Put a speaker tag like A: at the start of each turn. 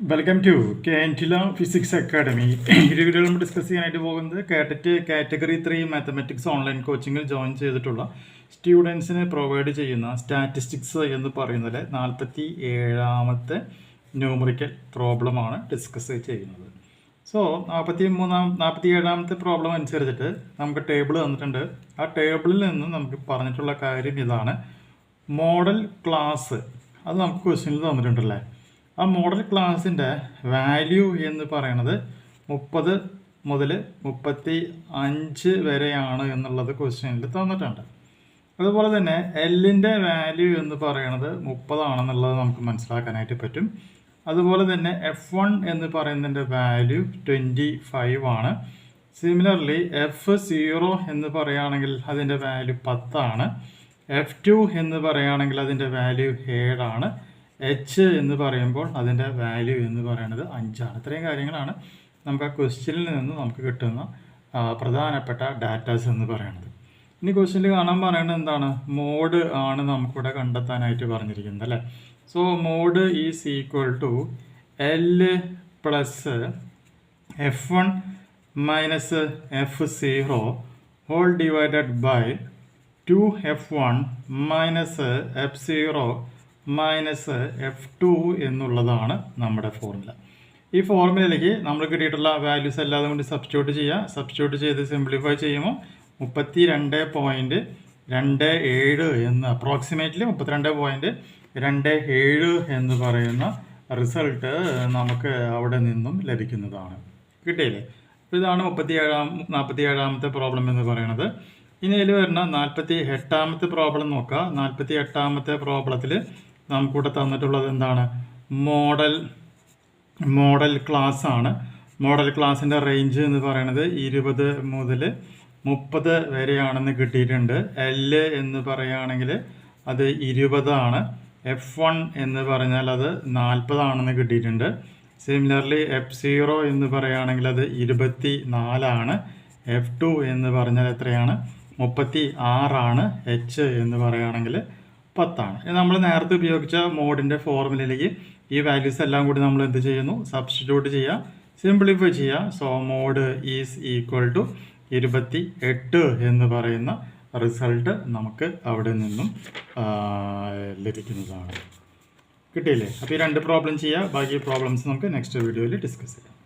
A: Welcome to കാൻറ്റില physics academy. ഈ വീഡിയോയിൽ നമ്മൾ ഡിസ്കസ് ചെയ്യാനായിട്ട് പോകുന്നത് കാറ്ററ്റ് കാറ്റഗറി 3 മാത്തമാറ്റിക്സ് ഓൺലൈൻ കോച്ചിങ്ങിൽ ജോയിൻ ചെയ്തിട്ടുള്ള സ്റ്റുഡൻസിന് പ്രൊവൈഡ് ചെയ്യുന്ന സ്റ്റാറ്റിസ്റ്റിക്സ് എന്ന് പറയുന്നത് 47ാമത്തെ ന്യൂമറിക്കൽ പ്രോബ്ലമാണ് ഡിസ്കസ് ചെയ്യുന്നത്. സോ 47ാമത്തെ പ്രോബ്ലം അനുസരിച്ചിട്ട് നമുക്ക് ടേബിൾ തന്നിട്ടുണ്ട്. ആ ടേബിളിൽ നിന്ന് നമുക്ക് പറഞ്ഞിട്ടുള്ള കാര്യം ഇതാണ്. മോഡൽ ക്ലാസ് അത് നമുക്ക് ക്വസ്റ്റ്യനിൽ തന്നിട്ടുണ്ടല്ലേ. ആ മോഡൽ ക്ലാസിൻ്റെ വാല്യൂ എന്ന് പറയുന്നത് 30 മുതൽ 35 വരെയാണ് എന്നുള്ളത് ക്വസ്റ്റ്യനിൽ തന്നിട്ടുണ്ട്. അതുപോലെ തന്നെ എല്ലിൻ്റെ വാല്യൂ എന്ന് പറയുന്നത് 30 ആണെന്നുള്ളത് നമുക്ക് മനസ്സിലാക്കാനായിട്ട് പറ്റും. അതുപോലെ തന്നെ F1 എന്ന് പറയുന്നതിൻ്റെ വാല്യൂ 25 ആണ്. സിമിലർലി F0 എന്ന് പറയുകയാണെങ്കിൽ അതിൻ്റെ വാല്യൂ 10 ആണ്. F2 എന്ന് പറയുകയാണെങ്കിൽ അതിൻ്റെ വാല്യൂ 7 ആണ്. H എന്ന് പറയുമ്പോൾ അതിൻ്റെ വാല്യൂ എന്ന് പറയുന്നത് 5 ആണ്. ഇത്രയും കാര്യങ്ങളാണ് നമുക്ക് ആ ക്വസ്റ്റ്യനിൽ നിന്ന് നമുക്ക് കിട്ടുന്ന പ്രധാനപ്പെട്ട ഡാറ്റാസ് എന്ന് പറയുന്നത്. ഇനി ക്വസ്റ്റ്യനിൽ കാണാൻ പറയുന്നത് എന്താണ്? മോഡ് ആണ് നമുക്കിവിടെ കണ്ടെത്താനായിട്ട് പറഞ്ഞിരിക്കുന്നത് അല്ലേ. So mode is equal to L plus F1 minus F0 whole divided by 2F1 minus F0 minus F2 എന്നുള്ളതാണ് നമ്മുടെ ഫോർമുല. ഈ ഫോർമുലയിലേക്ക് നമ്മൾ കിട്ടിയിട്ടുള്ള വാല്യൂസ് എല്ലാതും കൊണ്ട് സബ്സ്റ്റിറ്റ്യൂട്ട് ചെയ്യുക. സബ്സ്റ്റിറ്റ്യൂട്ട് ചെയ്ത് സിംപ്ലിഫൈ ചെയ്യുമ്പോൾ 32.27 എന്ന് അപ്രോക്സിമേറ്റ്ലി 32.27 എന്ന് പറയുന്ന റിസൾട്ട് നമുക്ക് അവിടെ നിന്നും ലഭിക്കുന്നതാണ്. കിട്ടിയില്ലേ? അപ്പോൾ ഇതാണ് 47ാമത്തെ പ്രോബ്ലം എന്ന് പറയുന്നത്. ഇനി അതിൽ വരുന്ന 48ാമത്തെ പ്രോബ്ലം നോക്കുക. 48ാമത്തെ പ്രോബ്ലത്തിൽ നമുക്കിവിടെ തന്നിട്ടുള്ളത് എന്താണ്? മോഡൽ ക്ലാസ് ആണ്. മോഡൽ ക്ലാസ്സിൻ്റെ റേഞ്ച് എന്ന് പറയുന്നത് 20 മുതൽ 30 വരെയാണെന്ന് കിട്ടിയിട്ടുണ്ട്. L എന്ന് പറയുകയാണെങ്കിൽ അത് 20 ആണ്. F1 എന്ന് പറഞ്ഞാൽ അത് 40 ആണെന്ന് കിട്ടിയിട്ടുണ്ട്. സിമിലർലി F0 എന്ന് പറയുകയാണെങ്കിൽ അത് 24 ആണ്. F2 എന്ന് പറഞ്ഞാൽ എത്രയാണ്? 36 ആണ്. H എന്ന് പറയുകയാണെങ്കിൽ 10 ആണ്. നമ്മൾ നേരത്തെ ഉപയോഗിച്ച മോഡിൻ്റെ ഫോർമുലയിലേക്ക് ഈ വാല്യൂസ് എല്ലാം കൂടി നമ്മൾ എന്ത് ചെയ്യുന്നു? സബ്സ്റ്റിറ്റ്യൂട്ട് ചെയ്യുക, സിംപ്ലിഫൈ ചെയ്യുക. So mode is equal to 28 എന്ന് പറയുന്ന റിസൾട്ട് നമുക്ക് അവിടെ നിന്നും ലഭിക്കുന്നതാണ്. കിട്ടിയില്ലേ? അപ്പോൾ ഈ 2 പ്രോബ്ലം ചെയ്യുക. ബാക്കി പ്രോബ്ലംസ് നമുക്ക് നെക്സ്റ്റ് വീഡിയോയിൽ ഡിസ്കസ് ചെയ്യാം.